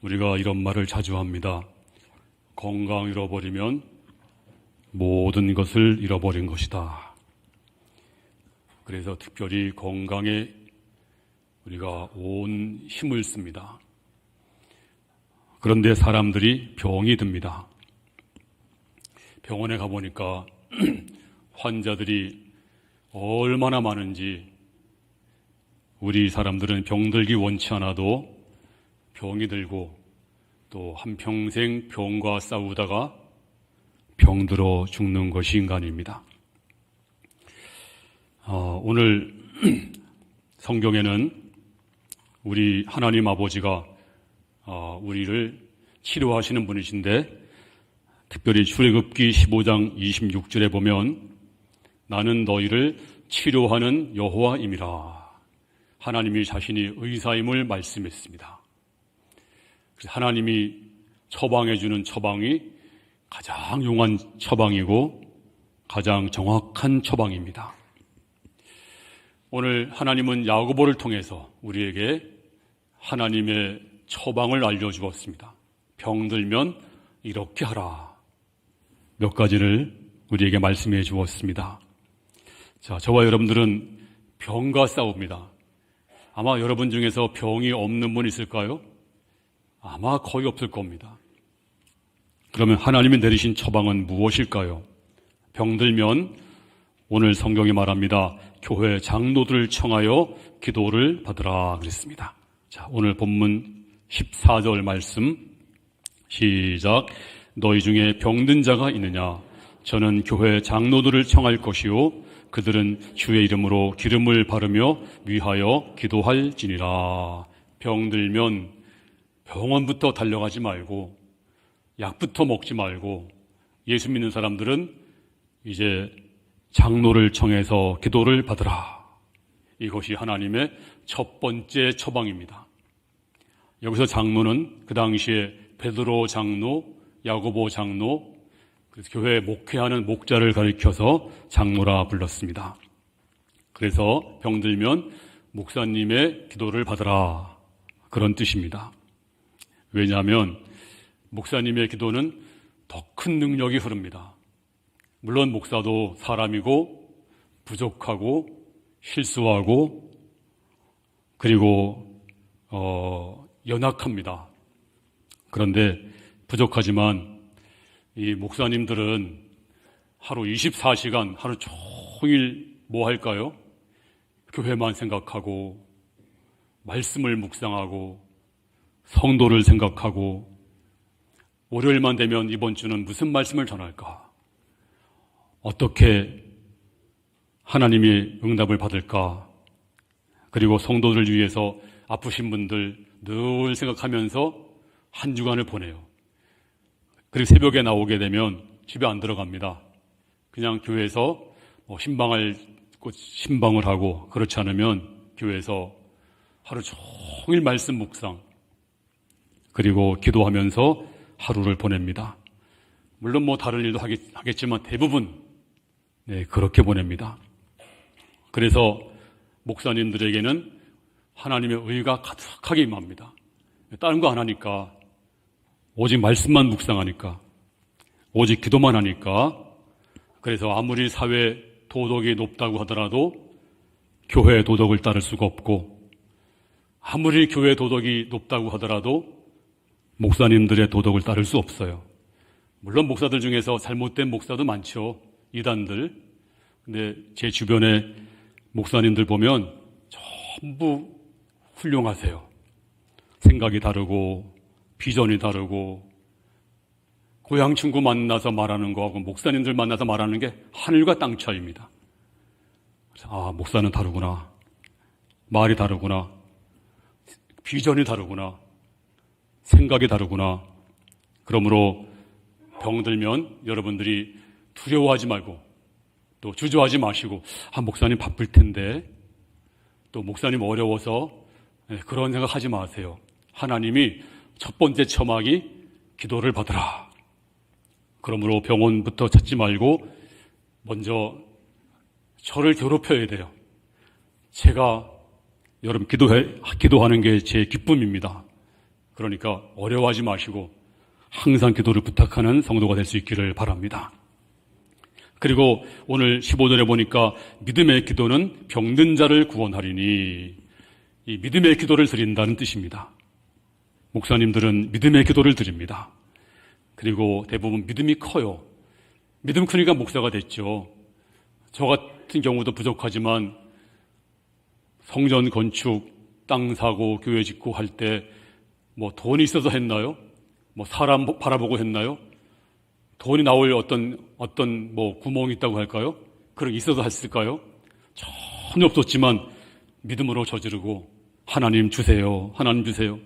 우리가 이런 말을 자주 합니다. 건강 잃어버리면 모든 것을 잃어버린 것이다. 그래서 특별히 건강에 우리가 온 힘을 씁니다. 그런데 사람들이 병이 듭니다. 병원에 가보니까 환자들이 얼마나 많은지, 우리 사람들은 병들기 원치 않아도 병이 들고 또 한평생 병과 싸우다가 병들어 죽는 것이 인간입니다. 오늘 성경에는 우리 하나님 아버지가 우리를 치료하시는 분이신데, 특별히 출애굽기 15장 26절에 보면 나는 너희를 치료하는 여호와임이라. 하나님이 자신이 의사임을 말씀했습니다. 그래서 하나님이 처방해 주는 처방이 가장 용한 처방이고 가장 정확한 처방입니다. 오늘 하나님은 야고보를 통해서 우리에게 하나님의 처방을 알려주었습니다. 병들면 이렇게 하라. 몇 가지를 우리에게 말씀해 주었습니다. 자, 저와 여러분들은 병과 싸웁니다. 아마 여러분 중에서 병이 없는 분 있을까요? 아마 거의 없을 겁니다. 그러면 하나님이 내리신 처방은 무엇일까요? 병들면 오늘 성경이 말합니다. 교회 장로들을 청하여 기도를 받으라 그랬습니다. 자, 오늘 본문 14절 말씀 시작. 너희 중에 병든 자가 있느냐? 저는 교회 장로들을 청할 것이요 그들은 주의 이름으로 기름을 바르며 위하여 기도할지니라. 병들면 병원부터 달려가지 말고 약부터 먹지 말고 예수 믿는 사람들은 이제 장로를 청해서 기도를 받으라. 이것이 하나님의 첫 번째 처방입니다. 여기서 장로는 그 당시에 베드로 장로, 야고보 장로, 그래서 교회에 목회하는 목자를 가리켜서 장로라 불렀습니다. 그래서 병들면 목사님의 기도를 받으라, 그런 뜻입니다. 왜냐하면 목사님의 기도는 더 큰 능력이 흐릅니다. 물론 목사도 사람이고 부족하고 실수하고 그리고 연약합니다. 그런데 부족하지만 이 목사님들은 하루 24시간 하루 종일 뭐 할까요? 교회만 생각하고 말씀을 묵상하고 성도를 생각하고 월요일만 되면 이번 주는 무슨 말씀을 전할까? 어떻게 하나님이 응답을 받을까? 그리고 성도들 위해서 아프신 분들 늘 생각하면서 한 주간을 보내요. 그리고 새벽에 나오게 되면 집에 안 들어갑니다. 그냥 교회에서 신방을 하고, 그렇지 않으면 교회에서 하루 종일 말씀 묵상 그리고 기도하면서 하루를 보냅니다. 물론 다른 일도 하겠지만 대부분 그렇게 보냅니다. 그래서 목사님들에게는 하나님의 의가 가득하게 임합니다. 다른 거 안 하니까, 오직 말씀만 묵상하니까, 오직 기도만 하니까. 그래서 아무리 사회 도덕이 높다고 하더라도 교회 도덕을 따를 수가 없고, 아무리 교회 도덕이 높다고 하더라도 목사님들의 도덕을 따를 수 없어요. 물론 목사들 중에서 잘못된 목사도 많죠. 이단들. 근데 제 주변에 목사님들 보면 전부 훌륭하세요. 생각이 다르고 비전이 다르고, 고향 친구 만나서 말하는 거하고 목사님들 만나서 말하는 게 하늘과 땅 차이입니다. 그래서 목사는 다르구나, 말이 다르구나, 비전이 다르구나, 생각이 다르구나. 그러므로 병들면 여러분들이 두려워하지 말고 또 주저하지 마시고, 목사님 바쁠 텐데, 또 목사님 어려워서 그런 생각하지 마세요. 하나님이 첫 번째 처방이 기도를 받으라. 그러므로 병원부터 찾지 말고 먼저 저를 괴롭혀야 돼요. 제가 여러분 기도하는 게 제 기쁨입니다. 그러니까 어려워하지 마시고 항상 기도를 부탁하는 성도가 될 수 있기를 바랍니다. 그리고 오늘 15절에 보니까 믿음의 기도는 병든 자를 구원하리니, 이 믿음의 기도를 드린다는 뜻입니다. 목사님들은 믿음의 기도를 드립니다. 그리고 대부분 믿음이 커요. 믿음 크니까 목사가 됐죠. 저 같은 경우도 부족하지만 성전 건축, 땅 사고, 교회 짓고 할 때 뭐 돈이 있어서 했나요? 뭐 사람 바라보고 했나요? 돈이 나올 어떤 뭐 구멍이 있다고 할까요? 그런 게 있어서 했을까요? 전혀 없었지만 믿음으로 저지르고 하나님 주세요. 하나님 주세요.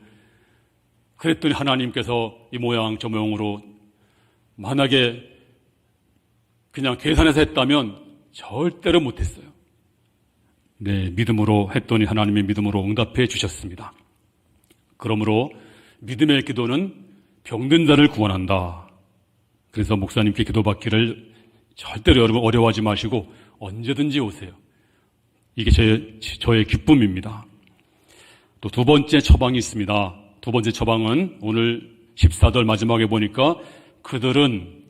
그랬더니 하나님께서 이 모양 저 모양으로, 만약에 그냥 계산해서 했다면 절대로 못했어요. 네, 믿음으로 했더니 하나님이 믿음으로 응답해 주셨습니다. 그러므로 믿음의 기도는 병든 자를 구원한다. 그래서 목사님께 기도받기를 절대로 여러분 어려워하지 마시고 언제든지 오세요. 이게 저의 기쁨입니다. 또 두 번째 처방이 있습니다. 두 번째 처방은 오늘 14절 마지막에 보니까 그들은,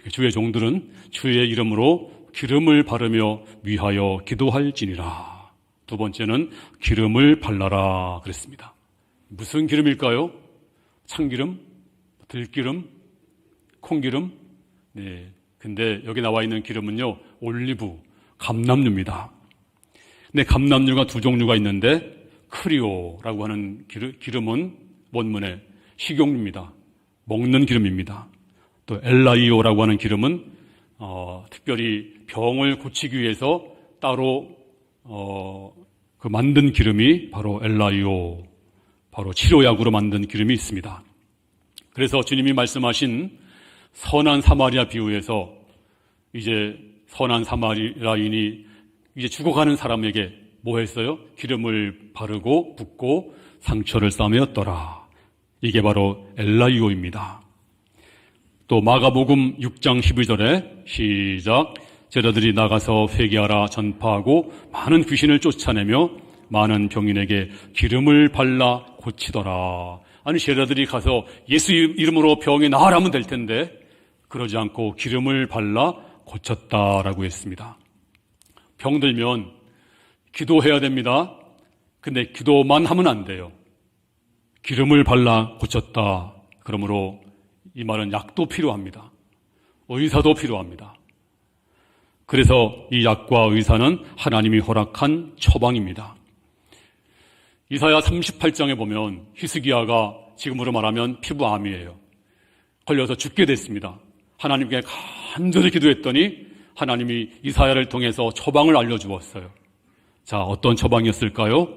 주의 종들은 주의 이름으로 기름을 바르며 위하여 기도할지니라. 두 번째는 기름을 발라라 그랬습니다. 무슨 기름일까요? 참기름? 들기름? 콩기름? 네. 근데 여기 나와 있는 기름은요, 올리브, 감람유입니다. 근데 감람유가 두 종류가 있는데, 크리오라고 하는 기름은 원문에 식용유입니다. 먹는 기름입니다. 또 엘라이오라고 하는 기름은 특별히 병을 고치기 위해서 따로 그 만든 기름이 바로 엘라이오, 바로 치료약으로 만든 기름이 있습니다. 그래서 주님이 말씀하신 선한 사마리아 비유에서 이제 선한 사마리아인이 이제 죽어가는 사람에게 뭐 했어요? 기름을 바르고 붓고 상처를 싸매었더라. 이게 바로 엘라이오입니다. 또 마가복음 6장 12절에 시작. 제자들이 나가서 회개하라 전파하고 많은 귀신을 쫓아내며 많은 병인에게 기름을 발라 고치더라. 아니, 제자들이 가서 예수 이름으로 병이 나으라면 될 텐데 그러지 않고 기름을 발라 고쳤다라고 했습니다. 병들면 기도해야 됩니다. 근데 기도만 하면 안 돼요. 기름을 발라 고쳤다. 그러므로 이 말은 약도 필요합니다. 의사도 필요합니다. 그래서 이 약과 의사는 하나님이 허락한 처방입니다. 이사야 38장에 보면 히스기야가 지금으로 말하면 피부암이에요. 걸려서 죽게 됐습니다. 하나님께 간절히 기도했더니 하나님이 이사야를 통해서 처방을 알려주었어요. 자, 어떤 처방이었을까요?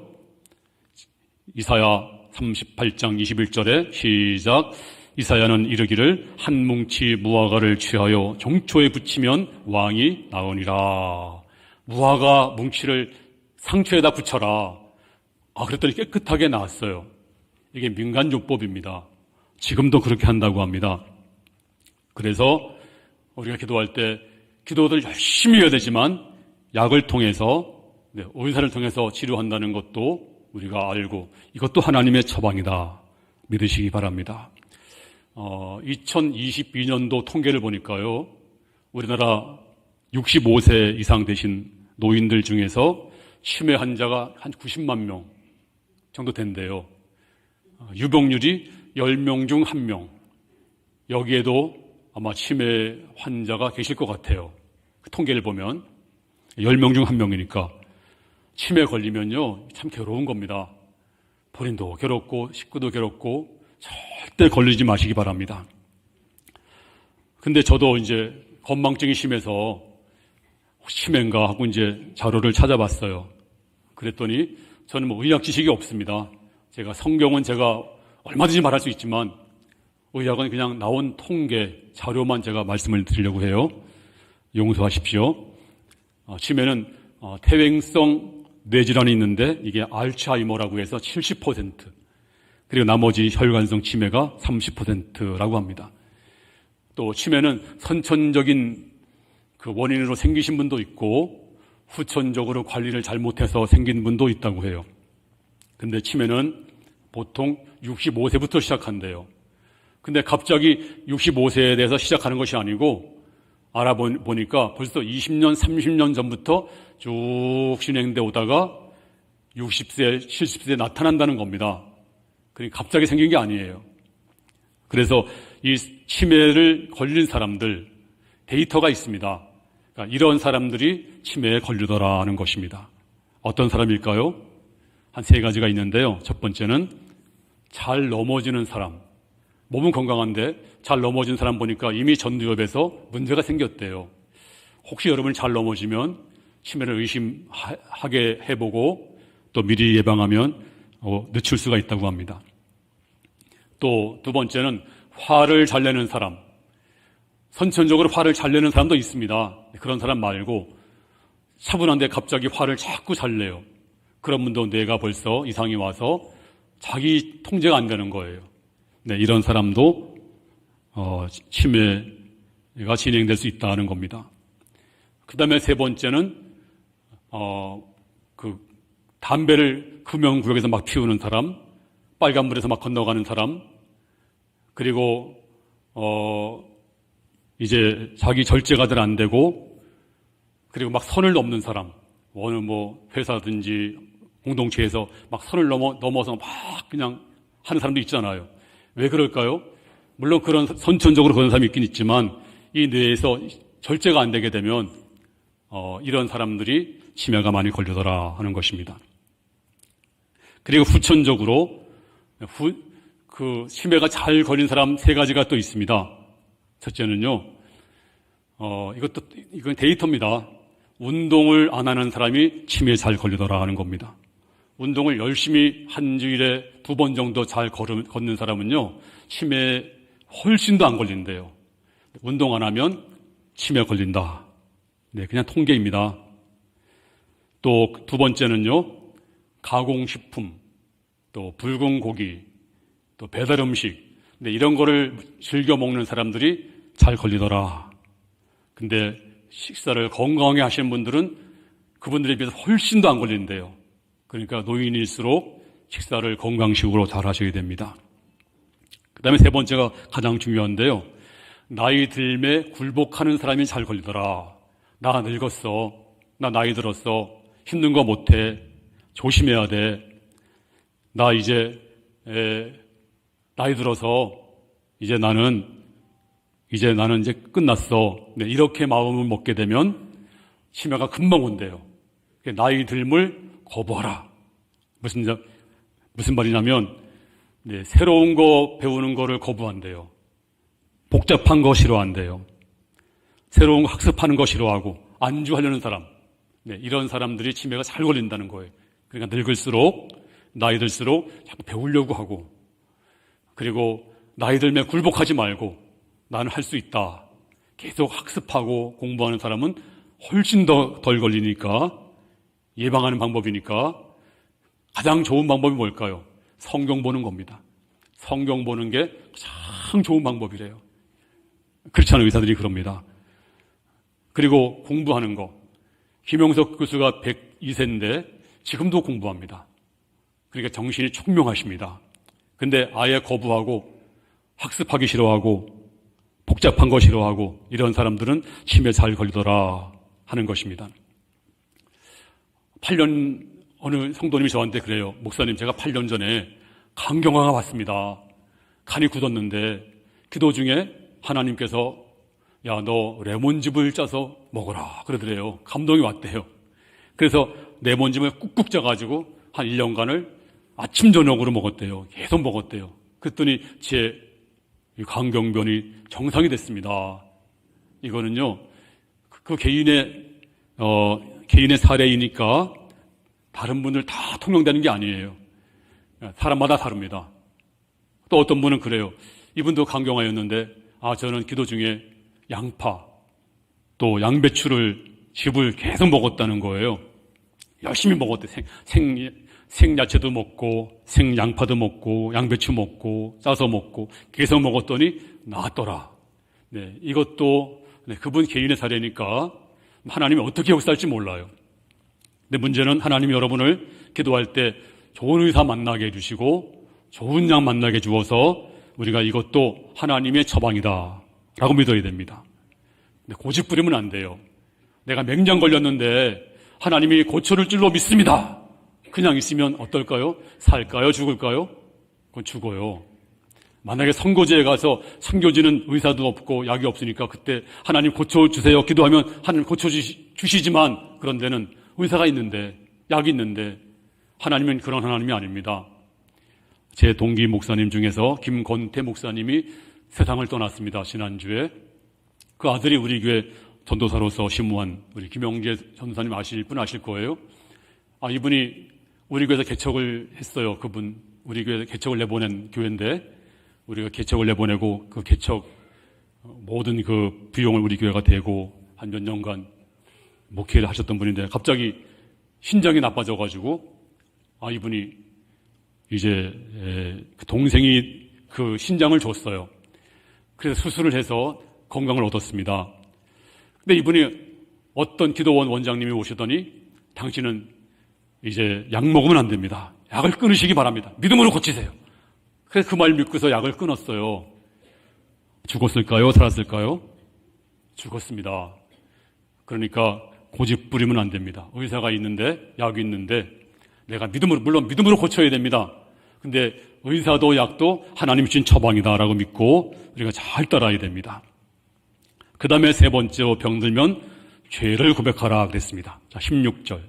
이사야 38장 21절에 시작. 이사야는 이르기를 한 뭉치 무화과를 취하여 종초에 붙이면 왕이 나으니라. 무화과 뭉치를 상처에다 붙여라. 그랬더니 깨끗하게 나았어요. 이게 민간요법입니다. 지금도 그렇게 한다고 합니다. 그래서 우리가 기도할 때 기도를 열심히 해야 되지만 약을 통해서, 의사를 통해서 치료한다는 것도 우리가 알고 이것도 하나님의 처방이다 믿으시기 바랍니다. 2022년도 통계를 보니까요, 우리나라 65세 이상 되신 노인들 중에서 치매 환자가 한 90만 명 정도 된대요. 유병률이 10명 중 1명. 여기에도 아마 치매 환자가 계실 것 같아요. 그 통계를 보면 10명 중 1명이니까 치매 걸리면요 참 괴로운 겁니다. 본인도 괴롭고 식구도 괴롭고 절대 걸리지 마시기 바랍니다. 근데 저도 이제 건망증이 심해서 치매인가 하고 이제 자료를 찾아봤어요. 그랬더니 저는 뭐 의학 지식이 없습니다. 제가 성경은 제가 얼마든지 말할 수 있지만 의학은 그냥 나온 통계 자료만 제가 말씀을 드리려고 해요. 용서하십시오. 치매는 퇴행성 뇌질환이 있는데 이게 알츠하이머라고 해서 70%, 그리고 나머지 혈관성 치매가 30%라고 합니다. 또 치매는 선천적인 그 원인으로 생기신 분도 있고 후천적으로 관리를 잘못해서 생긴 분도 있다고 해요. 근데 치매는 보통 65세부터 시작한대요. 근데 갑자기 65세에 대해서 시작하는 것이 아니고 알아보니까 벌써 20년, 30년 전부터 쭉 진행돼 오다가 60세, 70세에 나타난다는 겁니다. 그러니까 갑자기 생긴 게 아니에요. 그래서 이 치매를 걸린 사람들 데이터가 있습니다. 그러니까 이런 사람들이 치매에 걸리더라는 것입니다. 어떤 사람일까요? 한 세 가지가 있는데요. 첫 번째는 잘 넘어지는 사람. 몸은 건강한데 잘 넘어진 사람 보니까 이미 전두엽에서 문제가 생겼대요. 혹시 여러분 잘 넘어지면 치매를 의심하게 해보고 또 미리 예방하면 늦출 수가 있다고 합니다. 또 두 번째는 화를 잘 내는 사람. 선천적으로 화를 잘 내는 사람도 있습니다. 그런 사람 말고 차분한데 갑자기 화를 자꾸 잘 내요. 그런 분도 뇌가 벌써 이상이 와서 자기 통제가 안 되는 거예요. 네, 이런 사람도 치매가 진행될 수 있다는 겁니다. 그 다음에 세 번째는 담배를 금연구역에서 막 피우는 사람, 빨간불에서 막 건너가는 사람, 그리고 이제 자기 절제가 잘 안 되고, 그리고 막 선을 넘는 사람, 어느 회사든지 공동체에서 막 선을 넘어서 막 그냥 하는 사람도 있잖아요. 왜 그럴까요? 물론 그런 선천적으로 그런 사람이 있긴 있지만 이 뇌에서 절제가 안 되게 되면 이런 사람들이 치매가 많이 걸리더라 하는 것입니다. 그리고 후천적으로 치매가 잘 걸린 사람 세 가지가 또 있습니다. 첫째는요, 이건 데이터입니다. 운동을 안 하는 사람이 치매에 잘 걸리더라 하는 겁니다. 운동을 열심히 한 주일에 2번 정도 잘 걷는 사람은요, 치매에 훨씬 더 안 걸린대요. 운동 안 하면 치매 걸린다. 네, 그냥 통계입니다. 또 두 번째는요, 가공식품, 또 붉은 고기, 또 배달 음식, 네, 이런 거를 즐겨 먹는 사람들이 잘 걸리더라. 근데 식사를 건강하게 하시는 분들은 그분들에 비해서 훨씬 더 안 걸린대요. 그러니까 노인일수록 식사를 건강식으로 잘 하셔야 됩니다. 그 다음에 세 번째가 가장 중요한데요. 나이 들매 굴복하는 사람이 잘 걸리더라. 나 늙었어. 나 나이 들었어. 힘든 거 못해. 조심해야 돼. 나 이제 나이 들어서 이제 나는 이제 끝났어. 네, 이렇게 마음을 먹게 되면 치매가 금방 온대요. 나이 들물 거부하라. 무슨 말이냐면, 네, 새로운 거 배우는 거를 거부한대요. 복잡한 거 싫어한대요. 새로운 거 학습하는 거 싫어하고, 안주하려는 사람. 네, 이런 사람들이 치매가 잘 걸린다는 거예요. 그러니까 나이 들수록 자꾸 배우려고 하고, 그리고 나이 들매 굴복하지 말고, 나는 할 수 있다. 계속 학습하고 공부하는 사람은 훨씬 더 덜 걸리니까, 예방하는 방법이니까 가장 좋은 방법이 뭘까요? 성경 보는 겁니다. 성경 보는 게 가장 좋은 방법이래요. 그렇지 않은 의사들이 그럽니다. 그리고 공부하는 거. 김용석 교수가 102세인데 지금도 공부합니다. 그러니까 정신이 총명하십니다. 근데 아예 거부하고 학습하기 싫어하고 복잡한 거 싫어하고 이런 사람들은 치매 잘 걸리더라 하는 것입니다. 8년 어느 성도님이 저한테 그래요. 목사님, 제가 8년 전에 간경화가 왔습니다. 간이 굳었는데 기도 중에 하나님께서 야, 너 레몬즙을 짜서 먹어라 그러더래요. 감동이 왔대요. 그래서 레몬즙을 꾹꾹 짜가지고 한 1년간을 아침 저녁으로 먹었대요. 계속 먹었대요. 그랬더니 제 간경변이 정상이 됐습니다. 이거는요, 그 개인의 사례이니까 다른 분들 다 통용되는 게 아니에요. 사람마다 다릅니다. 또 어떤 분은 그래요. 이분도 간경화였는데, 저는 기도 중에 양파, 또 양배추를 즙을 계속 먹었다는 거예요. 열심히 먹었대. 생야채도 먹고, 생양파도 먹고, 양배추 먹고, 짜서 먹고, 계속 먹었더니 나았더라. 네, 이것도 그분 개인의 사례니까 하나님이 어떻게 역사할지 몰라요. 근데 문제는 하나님이 여러분을 기도할 때 좋은 의사 만나게 해주시고 좋은 양 만나게 주어서 우리가 이것도 하나님의 처방이다 라고 믿어야 됩니다. 근데 고집 부리면 안 돼요. 내가 맹장 걸렸는데 하나님이 고쳐줄 줄로 믿습니다. 그냥 있으면 어떨까요? 살까요? 죽을까요? 그건 죽어요. 만약에 선교지에 가서 선교지는 의사도 없고 약이 없으니까 그때 하나님 고쳐주세요 기도하면 하나님 고쳐주시지만 그런 데는 의사가 있는데 약이 있는데 하나님은 그런 하나님이 아닙니다. 제 동기 목사님 중에서 김건태 목사님이 세상을 떠났습니다. 지난주에. 그 아들이 우리 교회 전도사로서 심무한 우리 김영재 전도사님 아실 분 아실 거예요. 이분이 우리 교회에서 개척을 했어요. 그분 우리 교회에서 개척을 내보낸 교회인데 우리가 개척을 내보내고 그 개척 모든 그 비용을 우리 교회가 대고 한 몇 년간 목회를 하셨던 분인데 갑자기 신장이 나빠져가지고 이분이 이제 그 동생이 그 신장을 줬어요. 그래서 수술을 해서 건강을 얻었습니다. 근데 이분이 어떤 기도원 원장님이 오시더니 당신은 이제 약 먹으면 안 됩니다. 약을 끊으시기 바랍니다. 믿음으로 고치세요. 그래서 그 말 믿고서 약을 끊었어요. 죽었을까요? 살았을까요? 죽었습니다. 그러니까 고집 부리면 안 됩니다. 의사가 있는데 약이 있는데 내가 물론 믿음으로 고쳐야 됩니다. 근데 의사도 약도 하나님이 주신 처방이다라고 믿고 우리가 잘 따라야 됩니다. 그 다음에 세 번째로 병들면 죄를 고백하라 그랬습니다. 자, 16절.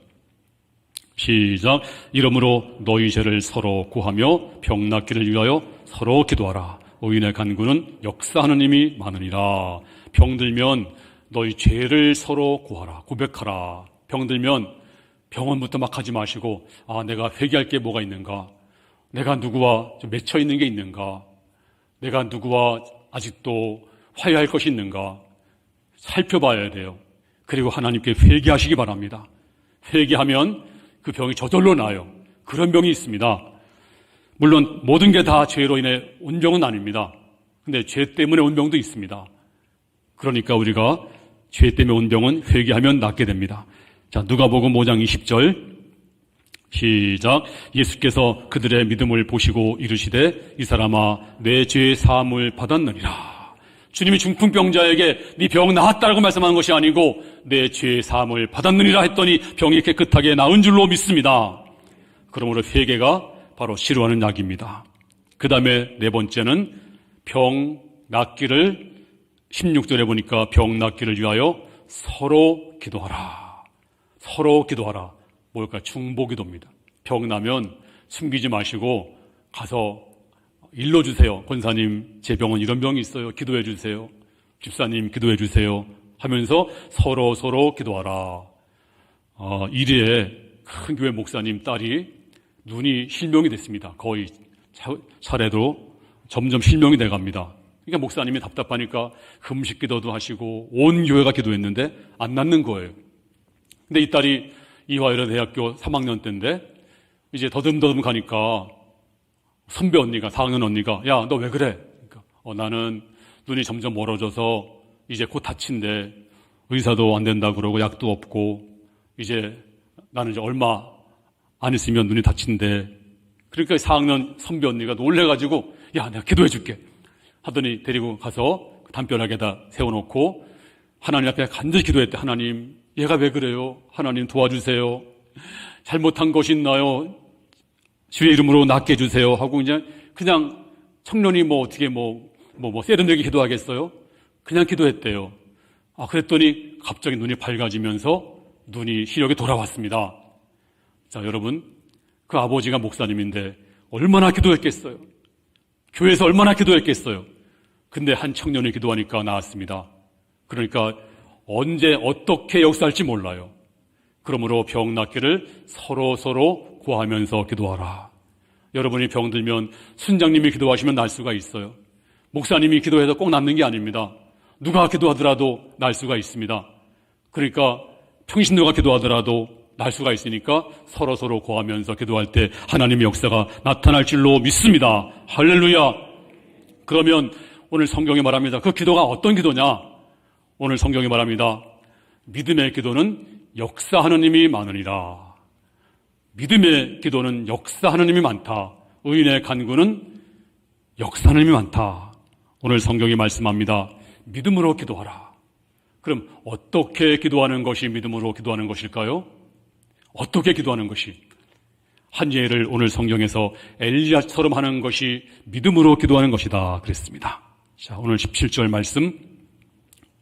시작. 이러므로 너희 죄를 서로 구하며 병 낫기를 위하여 서로 기도하라. 의인의 간구는 역사하는 힘이 많으니라. 병들면 너희 죄를 서로 구하라. 고백하라. 병들면 병원부터 막 하지 마시고 내가 회개할 게 뭐가 있는가? 내가 누구와 좀 맺혀 있는 게 있는가? 내가 누구와 아직도 화해할 것이 있는가? 살펴봐야 돼요. 그리고 하나님께 회개하시기 바랍니다. 회개하면 그 병이 저절로 나아요. 그런 병이 있습니다. 물론 모든 게 다 죄로 인해 온 병은 아닙니다. 근데 죄 때문에 온 병도 있습니다. 그러니까 우리가 죄 때문에 온 병은 회개하면 낫게 됩니다. 자, 누가복음 5장 20절 시작. 예수께서 그들의 믿음을 보시고 이르시되 이 사람아 내 죄 사함을 받았느니라. 주님이 중풍병자에게 네 병 나았다라고 말씀하는 것이 아니고 내 죄 사함을 받았느니라 했더니 병이 깨끗하게 나은 줄로 믿습니다. 그러므로 회개가 바로 치료하는 약입니다. 그 다음에 네 번째는 병 낫기를 16절에 보니까 병 낫기를 위하여 서로 기도하라. 서로 기도하라. 뭘까? 중보기도입니다. 병 나면 숨기지 마시고 가서 일러주세요. 권사님, 제 병은 이런 병이 있어요. 기도해 주세요. 집사님, 기도해 주세요. 하면서 서로 기도하라. 이리에 큰 교회 목사님 딸이 눈이 실명이 됐습니다. 거의 차례로 점점 실명이 돼갑니다. 그러니까 목사님이 답답하니까 금식 기도도 하시고 온 교회가 기도했는데 안 낫는 거예요. 근데 이 딸이 이화여대 대학교 3학년 때인데 이제 더듬더듬 가니까 선배 언니가 4학년 언니가 야, 너 왜 그래? 그러니까, 나는 눈이 점점 멀어져서 이제 곧 다친대. 의사도 안 된다 그러고 약도 없고 이제 나는 이제 얼마 안 있으면 눈이 다친대. 그러니까 4학년 선배 언니가 놀래가지고 야, 내가 기도해 줄게 하더니 데리고 가서 담벼락에다 세워놓고 하나님 앞에 간절히 기도했대. 하나님, 얘가 왜 그래요? 하나님 도와주세요. 잘못한 것이 있나요? 주의 이름으로 낫게 해주세요 하고 그냥 청년이 어떻게 세련되게 기도하겠어요? 그냥 기도했대요. 그랬더니 갑자기 눈이 밝아지면서 눈이 시력이 돌아왔습니다. 자, 여러분, 그 아버지가 목사님인데 얼마나 기도했겠어요? 교회에서 얼마나 기도했겠어요? 근데 한 청년이 기도하니까 나았습니다. 그러니까 언제 어떻게 역사할지 몰라요. 그러므로 병 낫기를 서로 구하면서 기도하라. 여러분이 병들면 순장님이 기도하시면 날 수가 있어요. 목사님이 기도해서 꼭 낫는 게 아닙니다. 누가 기도하더라도 날 수가 있습니다. 그러니까 평신도가 기도하더라도 날 수가 있으니까 서로 구하면서 기도할 때 하나님의 역사가 나타날 줄로 믿습니다. 할렐루야. 그러면 오늘 성경이 말합니다. 그 기도가 어떤 기도냐? 오늘 성경이 말합니다. 믿음의 기도는 역사하는 힘이 많으니라. 믿음의 기도는 역사하는 힘이 많다. 의인의 간구는 역사함이 많다. 오늘 성경이 말씀합니다. 믿음으로 기도하라. 그럼 어떻게 기도하는 것이 믿음으로 기도하는 것일까요? 어떻게 기도하는 것이? 한 예를 오늘 성경에서 엘리야처럼 하는 것이 믿음으로 기도하는 것이다 그랬습니다. 자, 오늘 17절 말씀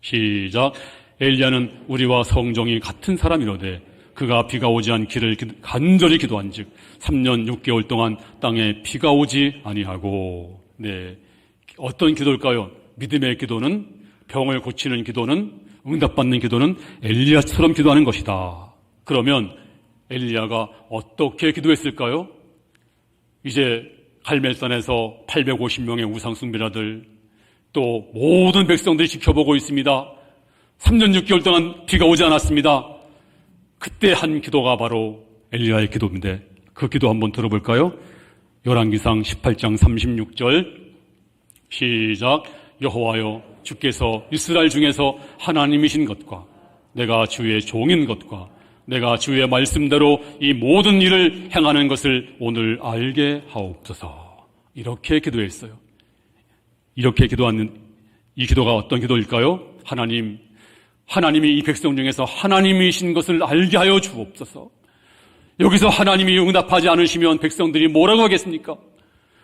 시작. 엘리야는 우리와 성정이 같은 사람이로되 그가 비가 오지 않기를 간절히 기도한즉 3년 6개월 동안 땅에 비가 오지 아니하고. 네, 어떤 기도일까요? 믿음의 기도는, 병을 고치는 기도는, 응답받는 기도는 엘리야처럼 기도하는 것이다. 그러면 엘리야가 어떻게 기도했을까요? 이제 갈멜산에서 850명의 우상 숭배자들, 또 모든 백성들이 지켜보고 있습니다. 3년 6개월 동안 비가 오지 않았습니다. 그때 한 기도가 바로 엘리야의 기도인데 그 기도 한번 들어볼까요? 열왕기상 18장 36절 시작. 여호와여, 주께서 이스라엘 중에서 하나님이신 것과 내가 주의 종인 것과 내가 주의 말씀대로 이 모든 일을 행하는 것을 오늘 알게 하옵소서. 이렇게 기도했어요. 이렇게 기도하는 이 기도가 어떤 기도일까요? 하나님이 이 백성 중에서 하나님이신 것을 알게 하여 주옵소서. 여기서 하나님이 응답하지 않으시면 백성들이 뭐라고 하겠습니까?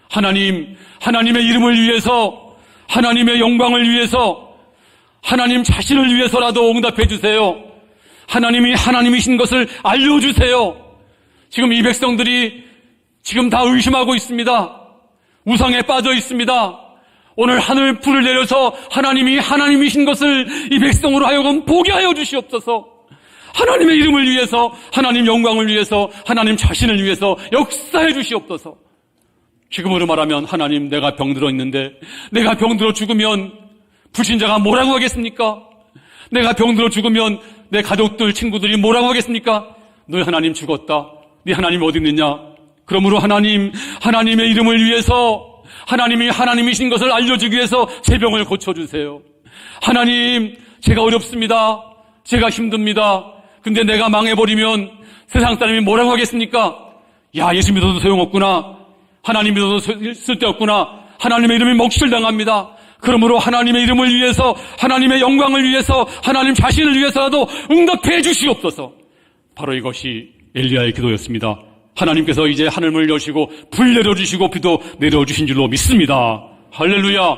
하나님의 이름을 위해서, 하나님의 영광을 위해서, 하나님 자신을 위해서라도 응답해 주세요. 하나님이 하나님이신 것을 알려주세요. 지금 이 백성들이 지금 다 의심하고 있습니다. 우상에 빠져 있습니다. 오늘 하늘 불을 내려서 하나님이 하나님이신 것을 이 백성으로 하여금 보게 하여 주시옵소서. 하나님의 이름을 위해서, 하나님 영광을 위해서, 하나님 자신을 위해서 역사해 주시옵소서. 지금으로 말하면 하나님, 내가 병들어 있는데 내가 병들어 죽으면 불신자가 뭐라고 하겠습니까? 내가 병들어 죽으면 내 가족들, 친구들이 뭐라고 하겠습니까? 너희 하나님 죽었다. 네 하나님 어디 있느냐? 그러므로 하나님의 이름을 위해서, 하나님이 하나님이신 것을 알려주기 위해서 제 병을 고쳐주세요. 하나님, 제가 어렵습니다. 제가 힘듭니다. 근데 내가 망해버리면 세상 사람이 뭐라고 하겠습니까? 야, 예수 믿어도 소용없구나. 하나님 믿어도 쓸데없구나. 하나님의 이름이 먹실당합니다. 그러므로 하나님의 이름을 위해서, 하나님의 영광을 위해서, 하나님 자신을 위해서라도 응답해 주시옵소서. 바로 이것이 엘리야의 기도였습니다. 하나님께서 이제 하늘을 여시고 불 내려주시고 비도 내려주신 줄로 믿습니다. 할렐루야.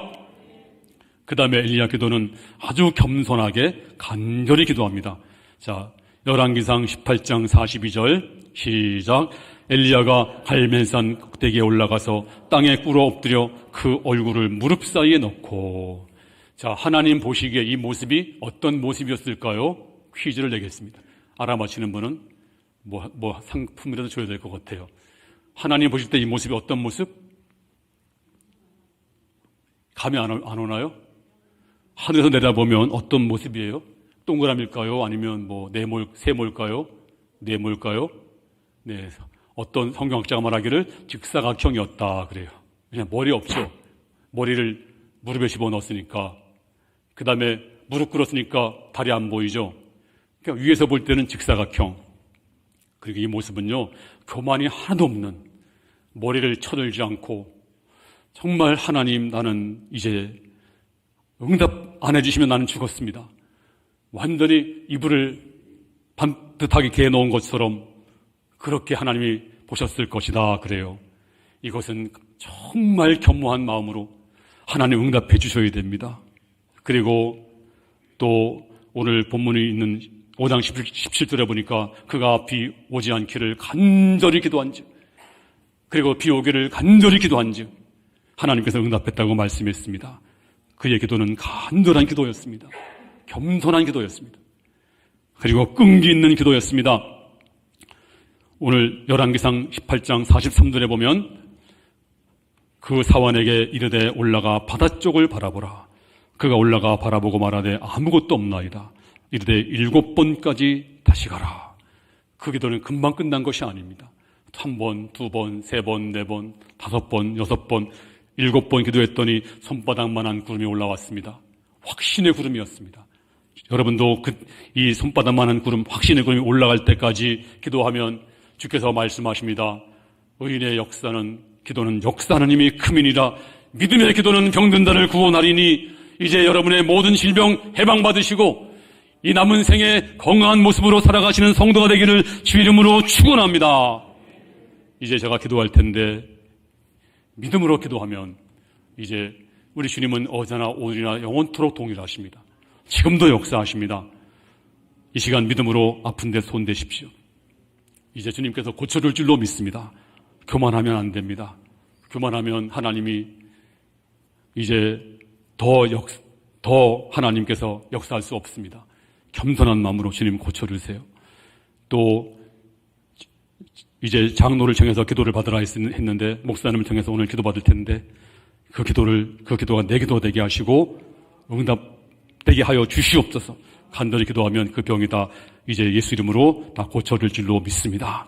그 다음에 엘리야 기도는 아주 겸손하게 간절히 기도합니다. 자, 열왕기상 18장 42절 시작. 엘리야가 갈멜산 꼭대기에 올라가서 땅에 꿇어 엎드려 그 얼굴을 무릎 사이에 넣고. 자, 하나님 보시기에 이 모습이 어떤 모습이었을까요? 퀴즈를 내겠습니다. 알아맞히는 분은 뭐 상품이라도 줘야 될 것 같아요. 하나님 보실 때 이 모습이 어떤 모습? 감이 안 오나요? 하늘에서 내다보면 어떤 모습이에요? 동그라미일까요? 아니면 세모일까요? 네모일까요? 네. 어떤 성경학자가 말하기를 직사각형이었다 그래요. 그냥 머리 없죠. 머리를 무릎에 집어넣었으니까. 그 다음에 무릎 꿇었으니까 다리 안 보이죠. 그러니까 위에서 볼 때는 직사각형. 그리고 이 모습은요, 교만이 하나도 없는, 머리를 쳐들지 않고, 정말 하나님, 나는 이제 응답 안 해주시면 나는 죽었습니다. 완전히 이불을 반듯하게 개놓은 것처럼 그렇게 하나님이 보셨을 것이다 그래요. 이것은 정말 겸허한 마음으로 하나님 응답해 주셔야 됩니다. 그리고 또 오늘 본문이 있는 5장 17절에 보니까 그가 비 오지 않기를 간절히 기도한즉, 그리고 비 오기를 간절히 기도한즉 하나님께서 응답했다고 말씀했습니다. 그의 기도는 간절한 기도였습니다. 겸손한 기도였습니다. 그리고 끈기 있는 기도였습니다. 오늘 열왕기상 18장 43절에 보면 그 사환에게 이르되 올라가 바다 쪽을 바라보라. 그가 올라가 바라보고 말하되 아무것도 없나이다. 이르되 7번까지 다시 가라. 그 기도는 금방 끝난 것이 아닙니다. 1번, 2번, 3번, 4번, 5번, 6번, 7번 기도했더니 손바닥만한 구름이 올라왔습니다. 확신의 구름이었습니다. 여러분도 이 손바닥만한 구름, 확신의 구름이 올라갈 때까지 기도하면 주께서 말씀하십니다. 의인의 역사는 기도는 역사하는 힘이 크민이라 믿음의 기도는 병든 자를 구원하리니 이제 여러분의 모든 질병 해방받으시고 이 남은 생에 건강한 모습으로 살아가시는 성도가 되기를 주 이름으로 축원합니다. 이제 제가 기도할 텐데 믿음으로 기도하면 이제 우리 주님은 어제나 오늘이나 영원토록 동일하십니다. 지금도 역사하십니다. 이 시간 믿음으로 아픈 데 손대십시오. 이제 주님께서 고쳐줄 줄로 믿습니다. 교만하면 안 됩니다. 교만하면 하나님이 이제 더 하나님께서 역사할 수 없습니다. 겸손한 마음으로 주님 고쳐주세요. 또 이제 장로를 정해서 기도를 받으라 했는데 목사님을 정해서 오늘 기도 받을 텐데 그 기도가 내 기도 되게 하시고 응답되게 하여 주시옵소서. 간절히 기도하면 그 병이 다 이제 예수 이름으로 다 고쳐질 줄로 믿습니다.